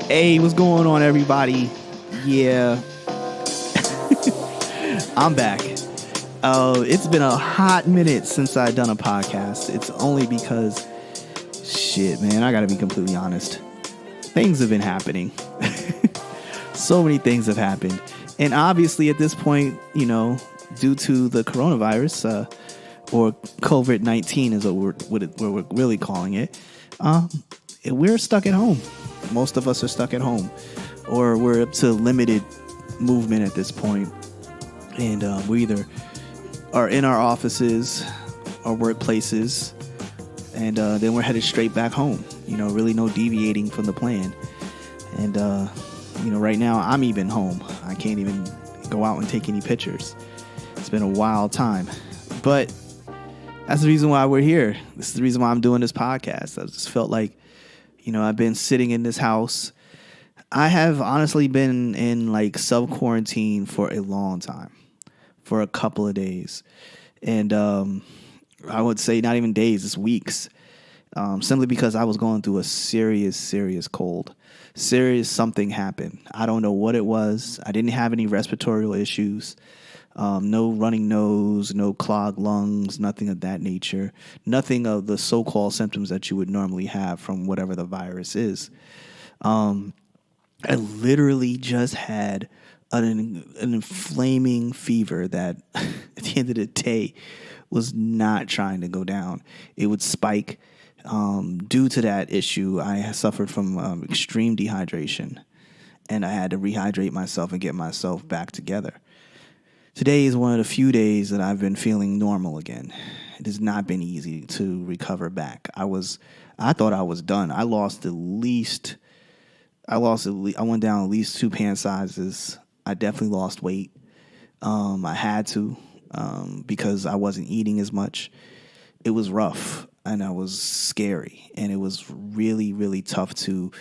Hey, what's going on, everybody? Yeah, I'm back. It's been a hot minute since I've done a podcast. It's only because, shit, man, I gotta be completely honest. Things have been happening. So many things have happened. And obviously, at this point, due to the coronavirus, or COVID-19 is what we're really calling it, we're stuck at home. Most of us are stuck at home, or we're up to limited movement at this point. And we either are in our offices or workplaces, and then we're headed straight back home. Really no deviating from the plan. And, right now I'm even home. I can't even go out and take any pictures. It's been a wild time. But that's the reason why we're here. This is the reason why I'm doing this podcast. I just felt like, I've been sitting in this house. I have honestly been in like self-quarantine for a long time, for a couple of days. And I would say not even days, it's weeks. Simply because I was going through a serious cold. Serious something happened. I don't know what it was. I didn't have any respiratory issues. No running nose, no clogged lungs, nothing of that nature. Nothing of the so-called symptoms that you would normally have from whatever the virus is. I literally just had an inflaming fever that at the end of the day was not trying to go down. It would spike. Due to that issue, I suffered from extreme dehydration, and I had to rehydrate myself and get myself back together. Today is one of the few days that I've been feeling normal again. It has not been easy to recover back. I thought I was done. I went down at least 2 pant sizes. I definitely lost weight. I had to, because I wasn't eating as much. It was rough. And I was scary, and it was really, really tough to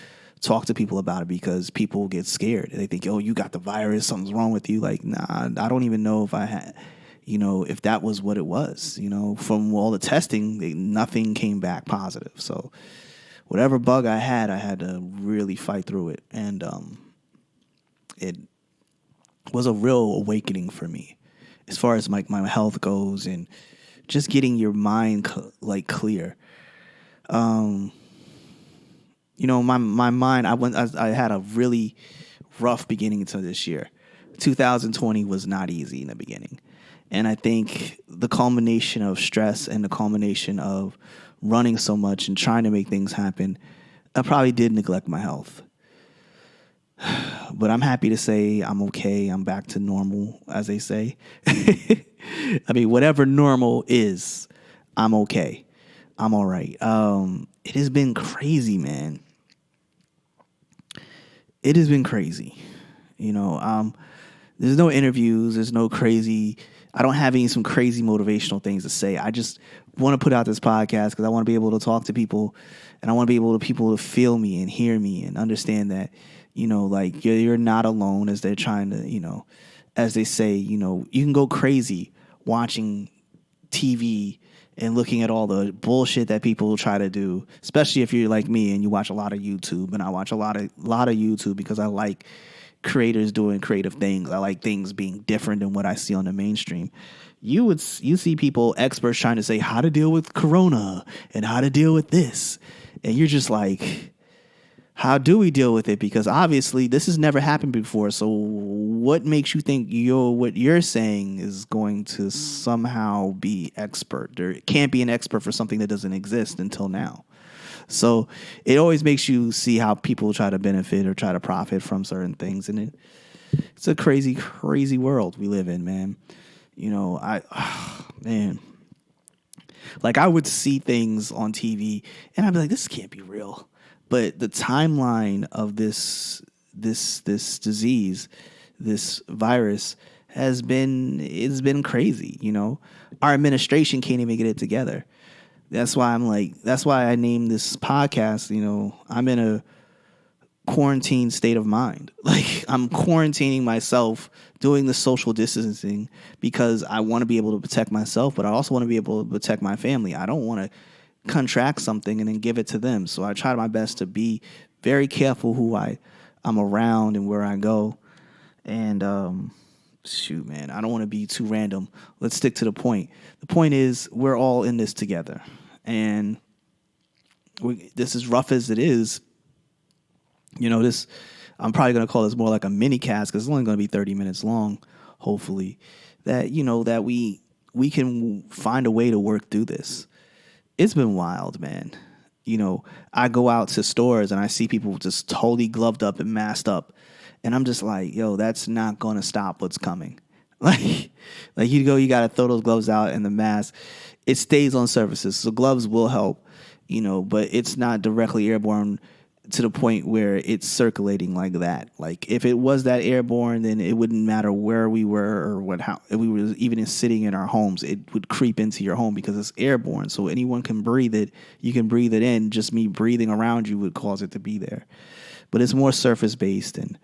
talk to people about it because people get scared. They think, "Oh, you got the virus, something's wrong with you." Like, nah, I don't even know if I had, if that was what it was. From all the testing, nothing came back positive. So, whatever bug I had to really fight through it, and it was a real awakening for me, as far as like my health goes and just getting your mind clear. My mind. I had a really rough beginning to this year. 2020 was not easy in the beginning, and I think the culmination of stress and the culmination of running so much and trying to make things happen, I probably did neglect my health. But I'm happy to say I'm okay. I'm back to normal, as they say. I mean, whatever normal is, I'm okay. I'm all right. It has been crazy, man. It has been crazy. There's no interviews. There's no crazy. I don't have some crazy motivational things to say. I just want to put out this podcast because I want to be able to talk to people, and I want to be able to people to feel me and hear me and understand that, like you're not alone, as they're trying to, as they say, you can go crazy watching TV and looking at all the bullshit that people try to do, especially if you're like me and you watch a lot of YouTube. And I watch a lot of YouTube because I like creators doing creative things. I like things being different than what I see on the mainstream. You see people, experts, trying to say how to deal with corona and how to deal with this, and you're just like, how do we deal with it? Because obviously this has never happened before. So what makes you think what you're saying is going to somehow be expert? There can't be an expert for something that doesn't exist until now. So it always makes you see how people try to benefit or try to profit from certain things. And it's a crazy, crazy world we live in, man. Man. Like, I would see things on TV and I'd be like, this can't be real. But the timeline of this disease, this virus, it's been crazy. Our administration can't even get it together. That's why I named this podcast, I'm in a quarantine state of mind. Like, I'm quarantining myself, doing the social distancing because I want to be able to protect myself, but I also want to be able to protect my family. I don't want to contract something and then give it to them. So I try my best to be very careful who I'm around and where I go. And shoot, man, I don't want to be too random. Let's stick to the point. The point is, we're all in this together, and this is rough as it is. This I'm probably going to call this more like a mini cast because it's only going to be 30 minutes long. Hopefully, that that we can find a way to work through this. It's been wild, man. I go out to stores and I see people just totally gloved up and masked up. And I'm just like, yo, that's not going to stop what's coming. Like you got to throw those gloves out and the mask. It stays on surfaces. So gloves will help, but it's not directly airborne to the point where it's circulating like that. Like if it was that airborne, then it wouldn't matter where we were or how if we were even sitting in our homes. It would creep into your home because it's airborne. So anyone can breathe it. You can breathe it in. Just me breathing around you would cause it to be there. But it's more surface based, and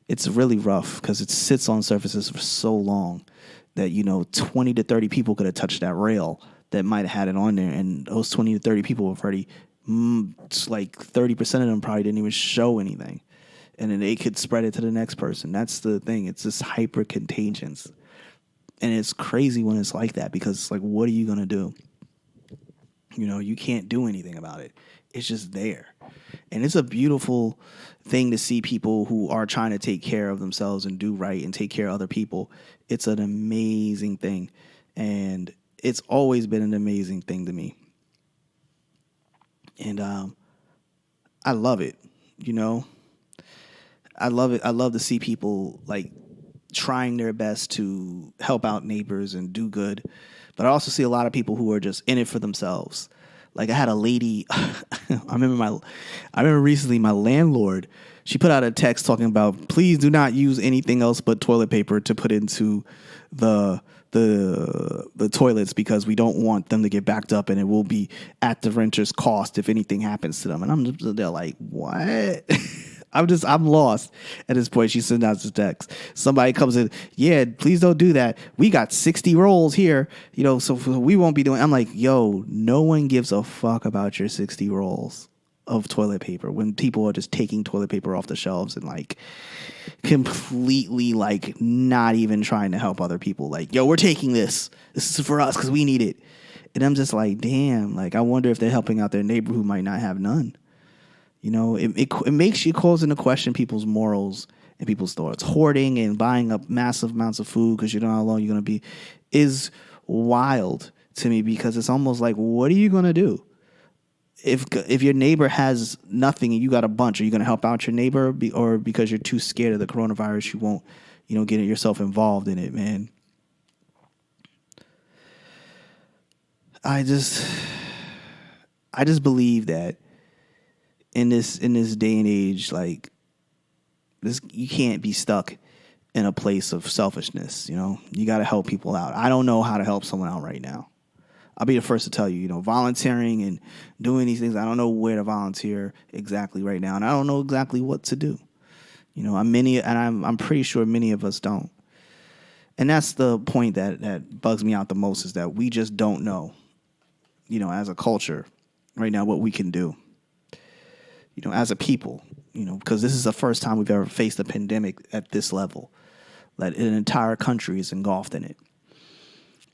it's really rough because it sits on surfaces for so long that 20 to 30 people could have touched that rail that might have had it on there, and those 20 to 30 people have already. It's like 30% of them probably didn't even show anything. And then they could spread it to the next person. That's the thing. It's just hyper contagious. And it's crazy when it's like that because it's like, what are you going to do? You can't do anything about it. It's just there. And it's a beautiful thing to see people who are trying to take care of themselves and do right and take care of other people. It's an amazing thing. And it's always been an amazing thing to me. And I love it, I love it. I love to see people like trying their best to help out neighbors and do good. But I also see a lot of people who are just in it for themselves. Like I had a lady, I remember recently my landlord, she put out a text talking about, please do not use anything else but toilet paper to put into the toilets because we don't want them to get backed up and it will be at the renter's cost if anything happens to them. And they're like, what? I'm lost at this point. She sent out this text. Somebody comes in, yeah, please don't do that. We got 60 rolls here, so we won't be doing. I'm like, yo, no one gives a fuck about your 60 rolls of toilet paper when people are just taking toilet paper off the shelves and like completely like not even trying to help other people. Like, yo, we're taking this. This is for us because we need it. And I'm just like, damn, like I wonder if they're helping out their neighbor who might not have none. It makes you calls into question people's morals and people's thoughts. Hoarding and buying up massive amounts of food because you don't know how long you're going to be is wild to me because it's almost like, what are you going to do? If your neighbor has nothing and you got a bunch, are you going to help out your neighbor or because you're too scared of the coronavirus, you won't, get yourself involved in it, man? I just believe that in this day and age, like this, you can't be stuck in a place of selfishness. You got to help people out. I don't know how to help someone out right now. I'll be the first to tell you, volunteering and doing these things. I don't know where to volunteer exactly right now, and I don't know exactly what to do. I'm pretty sure many of us don't. And that's the point that bugs me out the most is that we just don't know, as a culture right now what we can do. As a people, because this is the first time we've ever faced a pandemic at this level, that an entire country is engulfed in it.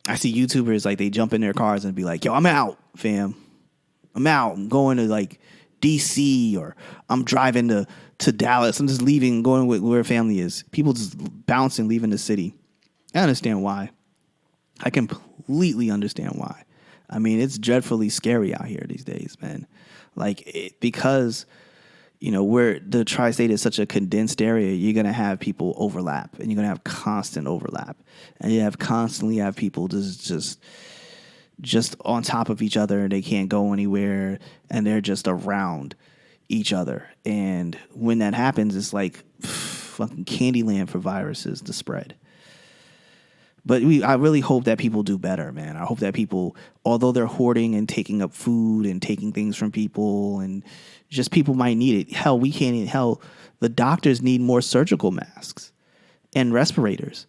I see YouTubers like they jump in their cars and be like, yo, I'm out, fam. I'm out. I'm going to like DC or I'm driving to Dallas. I'm just leaving, going where family is. People just bouncing, leaving the city. I understand why. I completely understand why. I mean, it's dreadfully scary out here these days, man. Because where the tri-state is such a condensed area, you're going to have people overlap and you're going to have constant overlap. And you constantly have people just on top of each other and they can't go anywhere and they're just around each other. And when that happens, it's like fucking Candyland for viruses to spread. But I really hope that people do better, man. I hope that people, although they're hoarding and taking up food and taking things from people and just people might need it. Hell, the doctors need more surgical masks and respirators.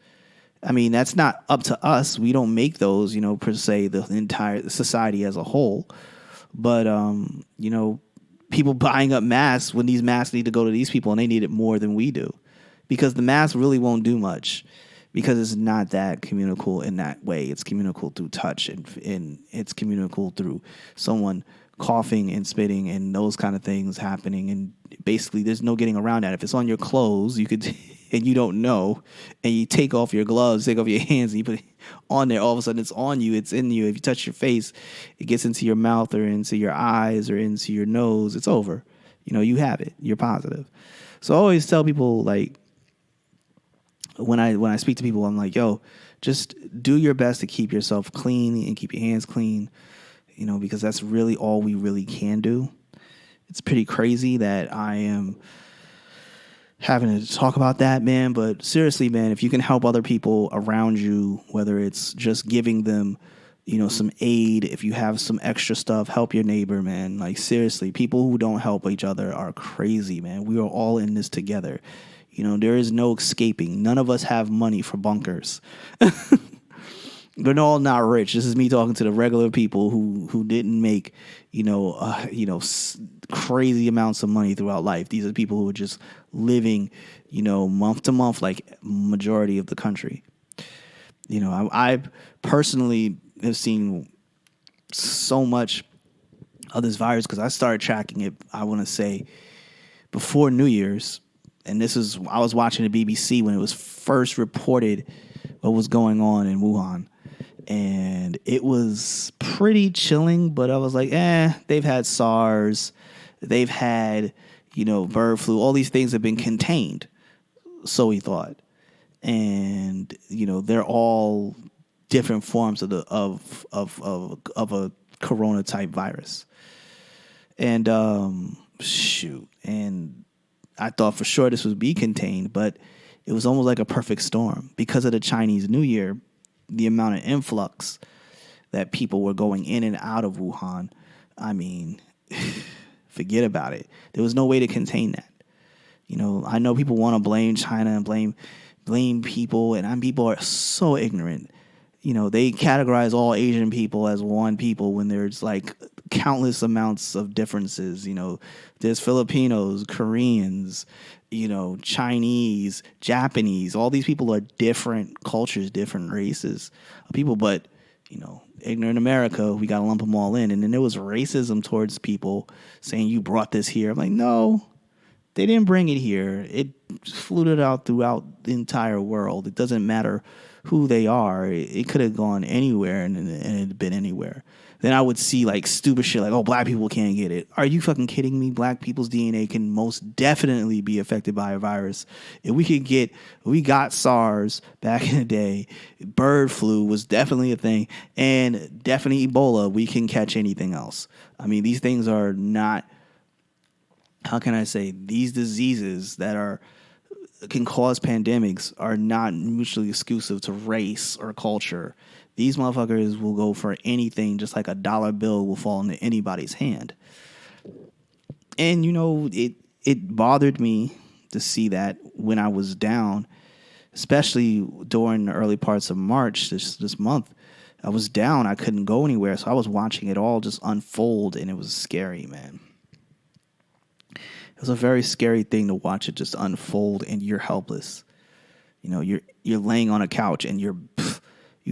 I mean, that's not up to us. We don't make those, per se, the entire society as a whole. But, people buying up masks when these masks need to go to these people and they need it more than we do, because the mask really won't do much, because it's not that communicable in that way. It's communicable through touch, and it's communicable through someone coughing and spitting and those kind of things happening. And basically, there's no getting around that. If it's on your clothes, you could, and you don't know, and you take off your gloves, take off your hands, and you put it on there, all of a sudden it's on you, it's in you. If you touch your face, it gets into your mouth or into your eyes or into your nose, it's over. You have it. You're positive. So I always tell people, like, when I speak to people, I'm like, yo, just do your best to keep yourself clean and keep your hands clean, because that's really all we really can do. It's pretty crazy that I am having to talk about that, man. But seriously, man, if you can help other people around you, whether it's just giving them, some aid, if you have some extra stuff, help your neighbor, man. Like, seriously, people who don't help each other are crazy, man. We are all in this together. There is no escaping. None of us have money for bunkers. We're all not rich. This is me talking to the regular people who didn't make, crazy amounts of money throughout life. These are people who are just living, month to month, like majority of the country. I personally have seen so much of this virus because I started tracking it, I want to say, before New Year's. And I was watching the BBC when it was first reported what was going on in Wuhan. And it was pretty chilling, but I was like, they've had SARS, they've had, bird flu, all these things have been contained. So we thought. And, they're all different forms of a corona type virus. And and I thought for sure this would be contained, but it was almost like a perfect storm because of the Chinese New Year. The amount of influx that people were going in and out of Wuhan, I mean, forget about it. There was no way to contain that. I know people want to blame China and blame people, and people are so ignorant. They categorize all Asian people as one people when there's like countless amounts of differences. There's Filipinos, Koreans, Chinese, Japanese. All these people are different cultures, different races of people. But, ignorant America, we got to lump them all in. And then there was racism towards people saying, you brought this here. I'm like, no, they didn't bring it here. It fluted out throughout the entire world. It doesn't matter who they are. It could have gone anywhere and it had been anywhere. Then I would see like stupid shit like, oh, black people can't get it. Are you fucking kidding me? Black people's DNA can most definitely be affected by a virus. If we got SARS back in the day, bird flu was definitely a thing, and definitely Ebola, we can catch anything else. I mean, these things are not, how can I say, these diseases that can cause pandemics are not mutually exclusive to race or culture. These motherfuckers will go for anything, just like a dollar bill will fall into anybody's hand. And, it bothered me to see that when I was down, especially during the early parts of March, this month. I was down. I couldn't go anywhere, so I was watching it all just unfold, and it was scary, man. It was a very scary thing to watch it just unfold, and you're helpless. You're laying on a couch, and you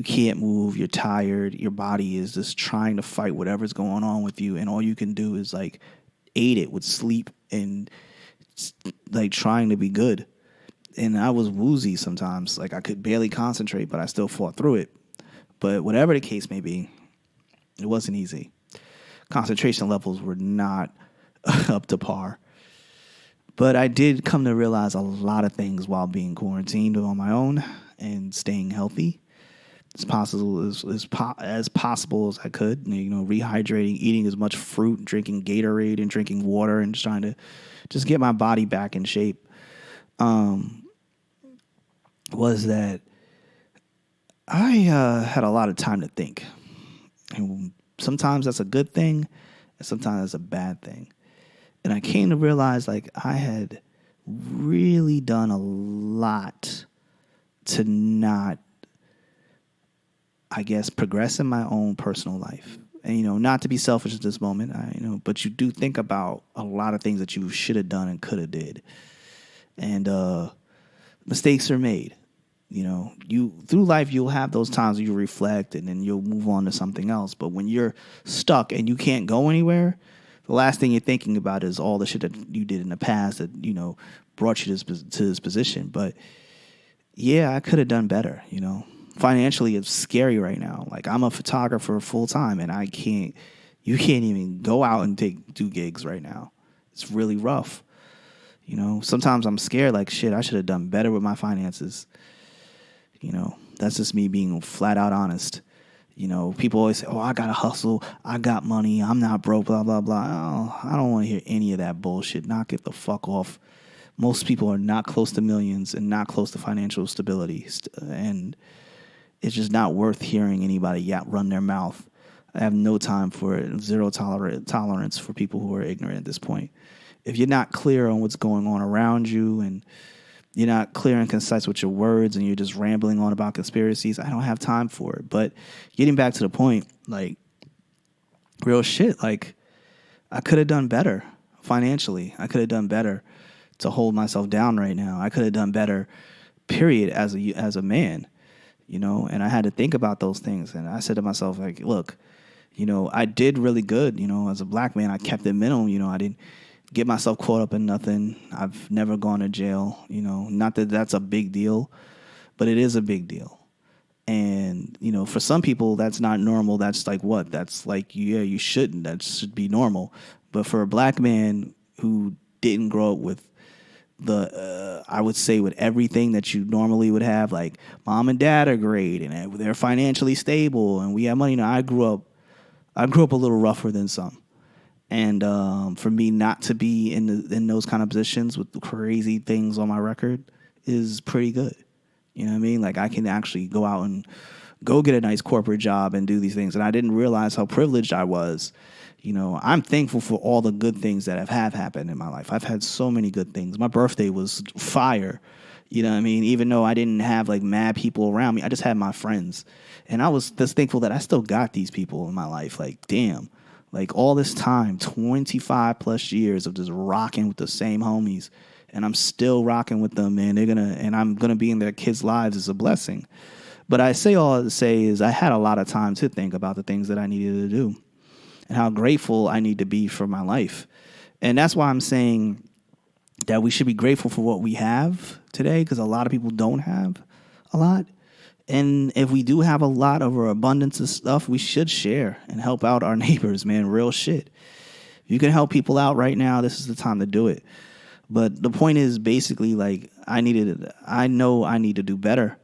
can't move. You're tired. Your body is just trying to fight whatever's going on with you, and all you can do is like aid it with sleep and like trying to be good. And I was woozy sometimes. Like I could barely concentrate, but I still fought through it. But whatever the case may be, it wasn't easy. Concentration levels were not up to par. But I did come to realize a lot of things while being quarantined on my own and staying healthy as possible as I could. Rehydrating, eating as much fruit, drinking Gatorade, and drinking water, and just trying to just get my body back in shape. Was that I had a lot of time to think, and sometimes that's a good thing, and sometimes that's a bad thing. And I came to realize, like, I had really done a lot to not, I guess, progress in my own personal life. And, not to be selfish at this moment, but you do think about a lot of things that you should have done and could have did. And mistakes are made. You through life, you'll have those times where you reflect and then you'll move on to something else. But when you're stuck and you can't go anywhere, the last thing you're thinking about is all the shit that you did in the past that, brought you to this position. But yeah, I could have done better, Financially, it's scary right now. Like, I'm a photographer full time and you can't even go out and do gigs right now. It's really rough. Sometimes I'm scared, like, shit, I should have done better with my finances. That's just me being flat out honest. People always say, oh, I got to hustle. I got money. I'm not broke, blah, blah, blah. Oh, I don't want to hear any of that bullshit. Knock it the fuck off. Most people are not close to millions and not close to financial stability. And it's just not worth hearing anybody run their mouth. I have no time for it. Zero tolerance for people who are ignorant at this point. If you're not clear on what's going on around you and you're not clear and concise with your words and you're just rambling on about conspiracies, I don't have time for it. But getting back to the point, like, real shit, like, I could have done better financially. I could have done better to hold myself down right now. I could have done better, period, as a man, and I had to think about those things. And I said to myself, like, look, I did really good, as a black man. I kept it minimal, I didn't get myself caught up in nothing. I've never gone to jail, not that that's a big deal, but it is a big deal. And, for some people, that's not normal. That's like what? That's like, yeah, you shouldn't. That should be normal. But for a black man who didn't grow up with I would say with everything that you normally would have, like mom and dad are great and they're financially stable and we have money. I grew up a little rougher than some. And for me not to be in those kind of positions with the crazy things on my record is pretty good. You know what I mean? Like, I can actually go out and go get a nice corporate job and do these things. And I didn't realize how privileged I was. I'm thankful for all the good things that have happened in my life. I've had so many good things. My birthday was fire. You know what I mean? Even though I didn't have like mad people around me, I just had my friends. And I was just thankful that I still got these people in my life. Like, damn. Like, all this time, 25 plus years of just rocking with the same homies. And I'm still rocking with them, man. And I'm going to be in their kids' lives is a blessing. But I say all to say is I had a lot of time to think about the things that I needed to do and how grateful I need to be for my life. And that's why I'm saying that we should be grateful for what we have today, because a lot of people don't have a lot. And if we do have a lot of our abundance of stuff, we should share and help out our neighbors, man. Real shit. If you can help people out right now, this is the time to do it. But the point is basically, like, I know I need to do better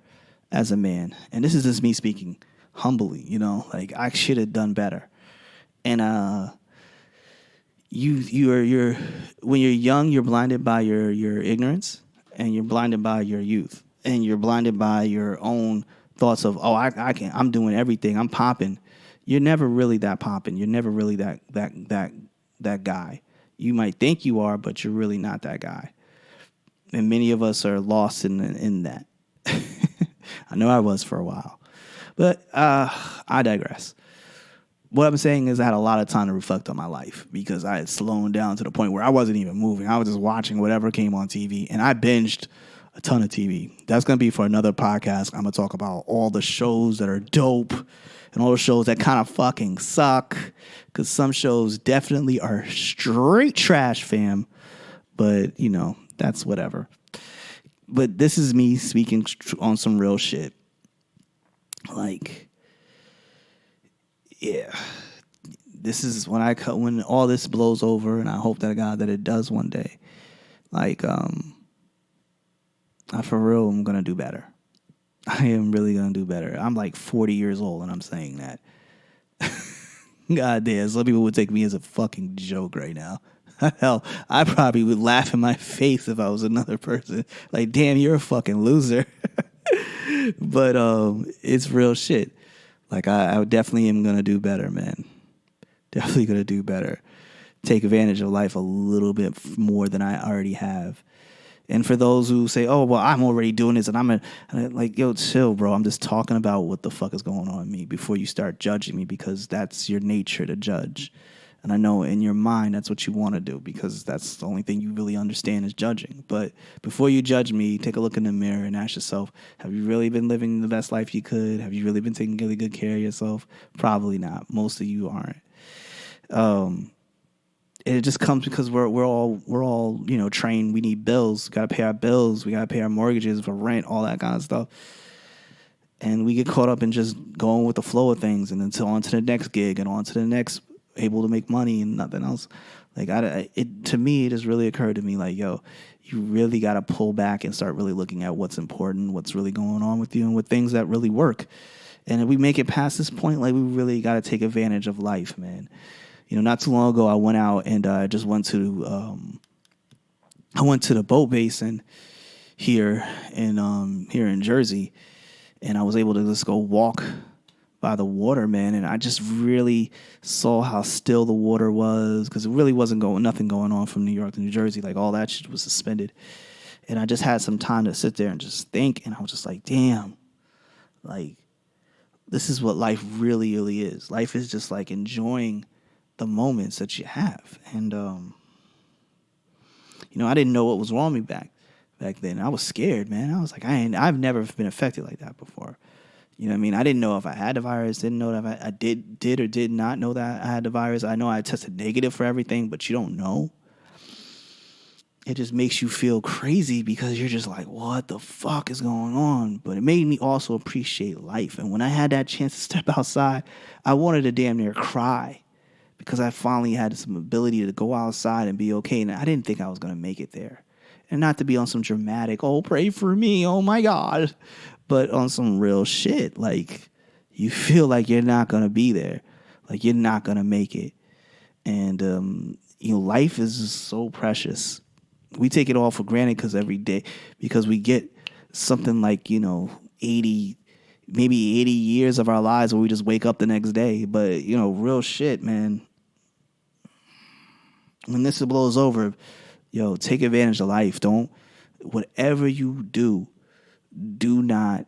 as a man. And this is just me speaking humbly, like, I should have done better. And you're when you're young, you're blinded by your ignorance, and you're blinded by your youth, and you're blinded by your own thoughts of, oh, I'm doing everything, I'm popping. You're never really that popping. You're never really that guy. You might think you are, but you're really not that guy. And many of us are lost in that. I know I was for a while, but I digress. What I'm saying is I had a lot of time to reflect on my life because I had slowed down to the point where I wasn't even moving. I was just watching whatever came on TV, and I binged a ton of TV. That's going to be for another podcast. I'm going to talk about all the shows that are dope and all the shows that kind of fucking suck, because some shows definitely are straight trash, fam. But, that's whatever. But this is me speaking on some real shit. Like, yeah, this is when all this blows over, and I hope to God that it does one day. Like, for real, I'm gonna do better. I am really gonna do better. I'm like 40 years old, and I'm saying that. God damn, some people would take me as a fucking joke right now. Hell, I probably would laugh in my face if I was another person. Like, damn, you're a fucking loser. But it's real shit. Like, I definitely am going to do better, man. Definitely going to do better. Take advantage of life a little bit more than I already have. And for those who say, "Oh, well, I'm already doing this," and I'm like, "Yo, chill, bro. I'm just talking about what the fuck is going on with me before you start judging me, because that's your nature to judge." And I know in your mind that's what you want to do, because that's the only thing you really understand is judging. But before you judge me, take a look in the mirror and ask yourself, have you really been living the best life you could? Have you really been taking really good care of yourself? Probably not. Most of you aren't. It just comes because we're all trained. We need bills. We got to pay our bills. We got to pay our mortgages, for rent, all that kind of stuff. And we get caught up in just going with the flow of things, and until on to the next gig and on to the next, able to make money and nothing else. Like to me, it just really occurred to me, like, yo, you really got to pull back and start really looking at what's important, what's really going on with you, and with things that really work. And if we make it past this point, like, we really got to take advantage of life, man. Not too long ago, I went out and I just went to the boat basin here in Jersey, and I was able to just go walk by the water, man, and I just really saw how still the water was, because it really wasn't nothing going on from New York to New Jersey. Like, all that shit was suspended, and I just had some time to sit there and just think, and I was just like, damn, like, this is what life really, really is. Life is just like enjoying the moments that you have. And I didn't know what was wrong with me back then. I was scared, man. I was like, I've never been affected like that before. You know what I mean? I didn't know if I had the virus, didn't know that I did or did not know that I had the virus. I know I tested negative for everything, but you don't know. It just makes you feel crazy, because you're just like, what the fuck is going on? But it made me also appreciate life. And when I had that chance to step outside, I wanted to damn near cry, because I finally had some ability to go outside and be okay. And I didn't think I was going to make it there. And not to be on some dramatic, oh, pray for me, oh my God, but on some real shit. Like, you feel like you're not going to be there. Like, you're not going to make it. And, life is just so precious. We take it all for granted because we get something like, 80, maybe 80 years of our lives where we just wake up the next day. But, real shit, man. When this blows over, take advantage of life. Whatever you do not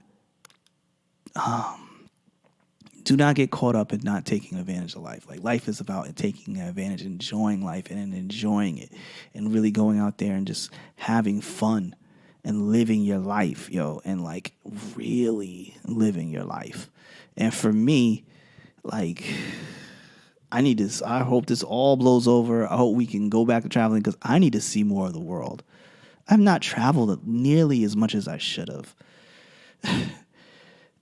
get caught up in not taking advantage of life. Like, life is about taking advantage, enjoying life and enjoying it, and really going out there and just having fun and living your life, and like really living your life. And for me, like, I hope this all blows over. I hope we can go back to traveling, because I need to see more of the world. I've not traveled nearly as much as I should have.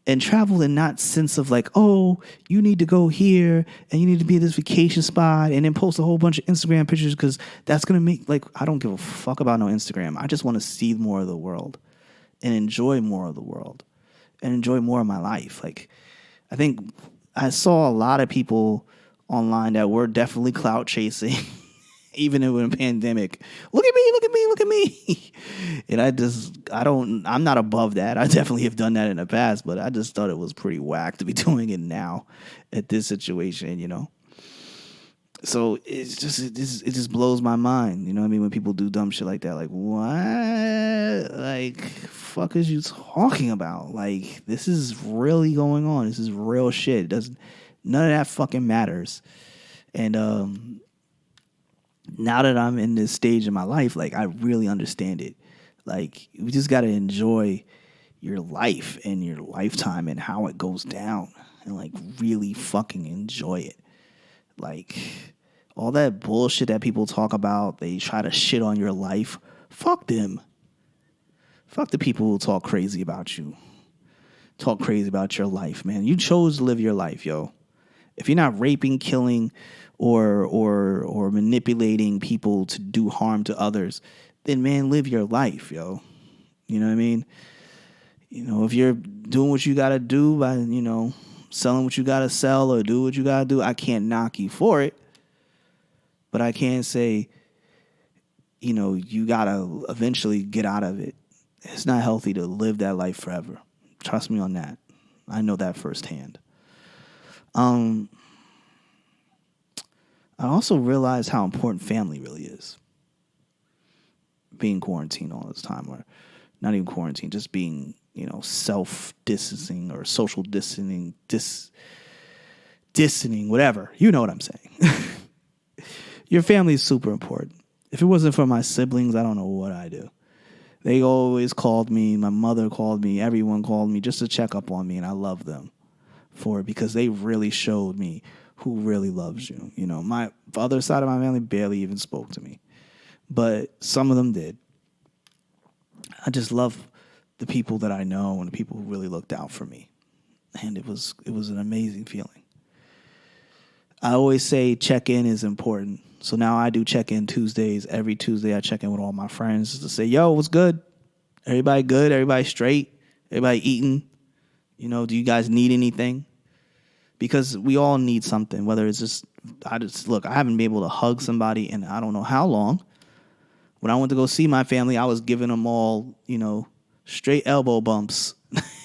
And travel in not sense of like, oh, you need to go here and you need to be at this vacation spot and then post a whole bunch of Instagram pictures, because that's going to make, like, I don't give a fuck about no Instagram. I just want to see more of the world and enjoy more of the world and enjoy more of my life. Like, I think I saw a lot of people online that were definitely clout chasing, even in a pandemic. Look at me, look at me, look at me. And I'm not above that. I definitely have done that in the past, but I just thought it was pretty whack to be doing it now at this situation, So it just blows my mind, you know what I mean? When people do dumb shit like that, like, what? Like, fuck is you talking about? Like, this is really going on. This is real shit. None of that fucking matters. And now that I'm in this stage in my life, like, I really understand it. Like, we just got to enjoy your life and your lifetime and how it goes down, and like really fucking enjoy it. Like, all that bullshit that people talk about, they try to shit on your life. Fuck them. Fuck the people who talk crazy about you. Talk crazy about your life, man. You chose to live your life, yo. If you're not raping, killing, or manipulating people to do harm to others, then, man, live your life, yo. You know what I mean? If you're doing what you got to do by, selling what you got to sell or do what you got to do, I can't knock you for it. But I can say, you got to eventually get out of it. It's not healthy to live that life forever. Trust me on that. I know that firsthand. I also realized how important family really is. being quarantined all this time, or not even quarantined, just being, self-distancing or social distancing, distancing, whatever. You know what I'm saying. Your family is super important. If it wasn't for my siblings, I don't know what I'd do. They always called me. My mother called me. Everyone called me just to check up on me, and I love them for it because they really showed me who really loves you. My other side of my family barely even spoke to me, but some of them did. I just love the people that I know and the people who really looked out for me, and it was an amazing feeling. I always say check-in is important. So now I do check-in Tuesdays. Every Tuesday I check in with all my friends to say, yo, what's good? Everybody good? Everybody straight? Everybody eating? Do you guys need anything? Because we all need something, whether it's just, I haven't been able to hug somebody in I don't know how long. When I went to go see my family, I was giving them all, straight elbow bumps.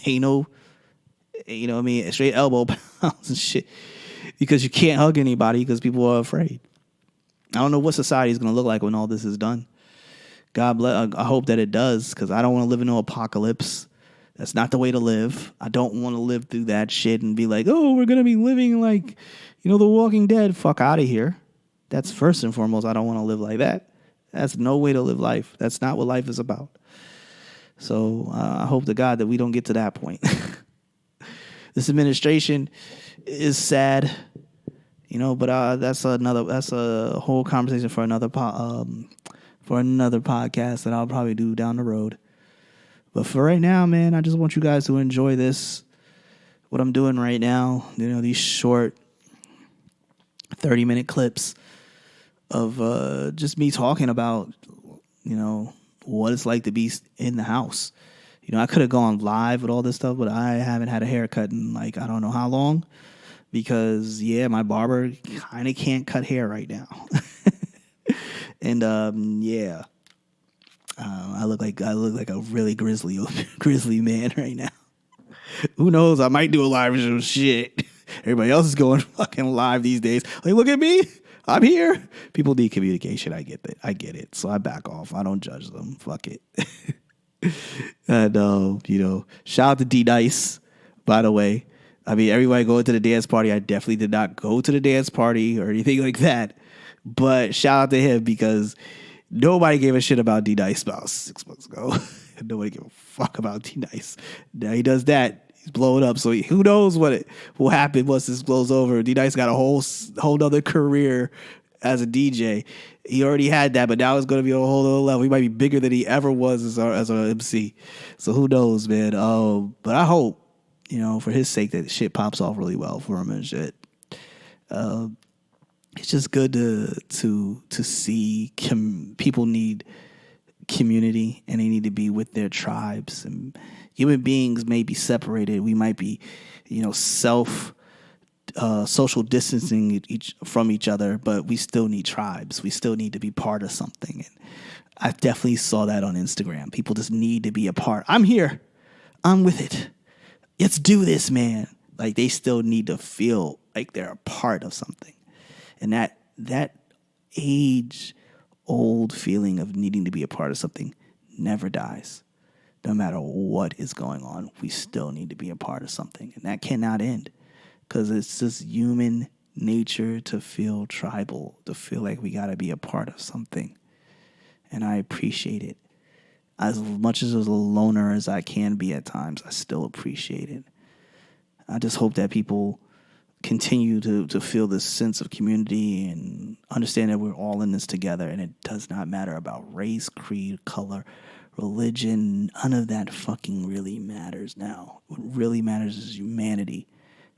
Straight elbow pounds and shit. Because you can't hug anybody because people are afraid. I don't know what society is going to look like when all this is done. God bless. I hope that it does, because I don't want to live in no apocalypse. That's not the way to live. I don't want to live through that shit and be like, oh, we're going to be living like, The Walking Dead. Fuck out of here. That's first and foremost. I don't want to live like that. That's no way to live life. That's not what life is about. So I hope to God that we don't get to that point. This administration is sad. But that's a whole conversation for another podcast that I'll probably do down the road. But for right now, man, I just want you guys to enjoy what I'm doing right now. These short 30-minute clips of just me talking about, what it's like to be in the house. I could have gone live with all this stuff, but I haven't had a haircut in I don't know how long. Because, my barber kind of can't cut hair right now. And, I look like a really grizzly man right now. Who knows? I might do a live show. Shit. Everybody else is going fucking live these days. Look at me. I'm here. People need communication. I get it. So I back off. I don't judge them. Fuck it. And, shout out to D-Nice, by the way. Everybody going to the dance party. I definitely did not go to the dance party or anything like that. But shout out to him, because nobody gave a shit about D-Nice about 6 months ago. Nobody gave a fuck about D-Nice. Now he does that. He's blowing up. So who knows what will happen once this blows over. D-Nice got a whole other career as a DJ. He already had that, but now it's going to be a whole other level. He might be bigger than he ever was as an MC. So who knows, man. But I hope, for his sake, that shit pops off really well for him and shit. It's just good to see people need community, and they need to be with their tribes. And human beings may be separated. We might be, social distancing from each other, but we still need tribes. We still need to be part of something. And I definitely saw that on Instagram. People just need to be a part. I'm here. I'm with it. Let's do this, man. They still need to feel like they're a part of something. And that age-old feeling of needing to be a part of something never dies. No matter what is going on, we still need to be a part of something. And that cannot end, because it's just human nature to feel tribal, to feel like we got to be a part of something. And I appreciate it. As much as a loner as I can be at times, I still appreciate it. I just hope that people continue to feel this sense of community and understand that we're all in this together, and it does not matter about race, creed, color, religion. None of that fucking really matters now. What really matters is humanity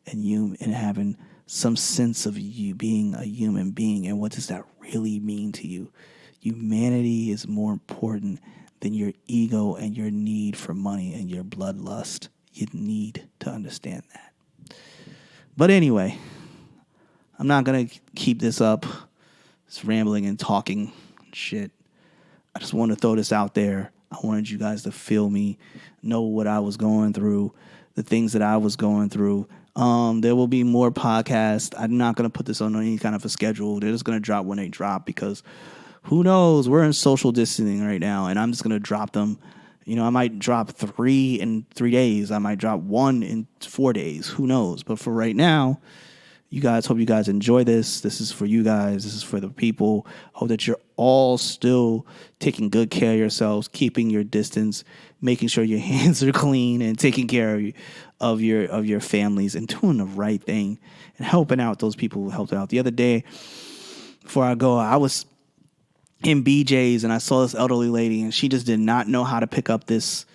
and having some sense of you being a human being, and what does that really mean to you. Humanity is more important than your ego and your need for money and your bloodlust. You need to understand that. But anyway, I'm not going to keep this up. It's rambling and talking shit. I just want to throw this out there. I wanted you guys to feel me, know what I was going through, the things that I was going through. There will be more podcasts. I'm not going to put this on any kind of a schedule. They're just going to drop when they drop, because Who knows? We're in social distancing right now, and I'm just going to drop them. I might drop 3 in 3 days. I might drop 1 in 4 days. Who knows? But for right now, hope you guys enjoy this. This is for you guys. This is for the people. Hope that you're all still taking good care of yourselves, keeping your distance, making sure your hands are clean, and taking care of your families, and doing the right thing and helping out those people who helped out. The other day, before I go, I was in BJ's and I saw this elderly lady, and she just did not know how to pick up this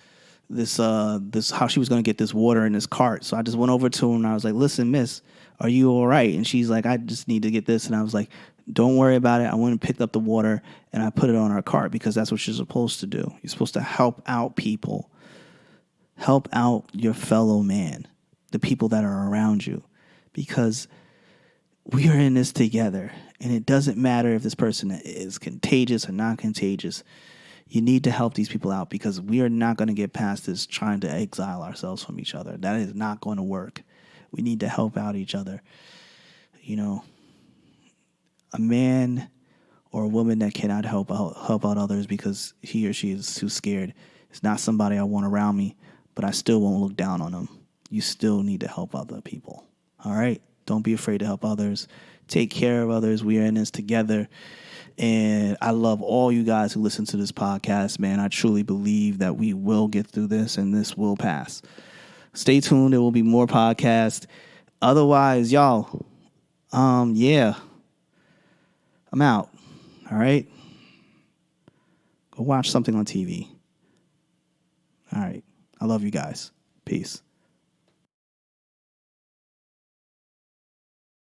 how she was going to get this water in this cart. So I just went over to her and I was like, "Listen, miss, are you all right?" And she's like, "I just need to get this." And I was like, "Don't worry about it." I went and picked up the water and I put it on her cart, because that's what you're supposed to do. You're supposed to help out people. Help out your fellow man, the people that are around you, because we are in this together, and it doesn't matter if this person is contagious or not contagious. You need to help these people out, because we are not going to get past this trying to exile ourselves from each other. That is not going to work. We need to help out each other. A man or a woman that cannot help out others because he or she is too scared is not somebody I want around me, but I still won't look down on them. You still need to help other people. All right? Don't be afraid to help others. Take care of others. We are in this together. And I love all you guys who listen to this podcast, man. I truly believe that we will get through this and this will pass. Stay tuned. There will be more podcasts. Otherwise, y'all, yeah, I'm out. All right? Go watch something on TV. All right. I love you guys. Peace.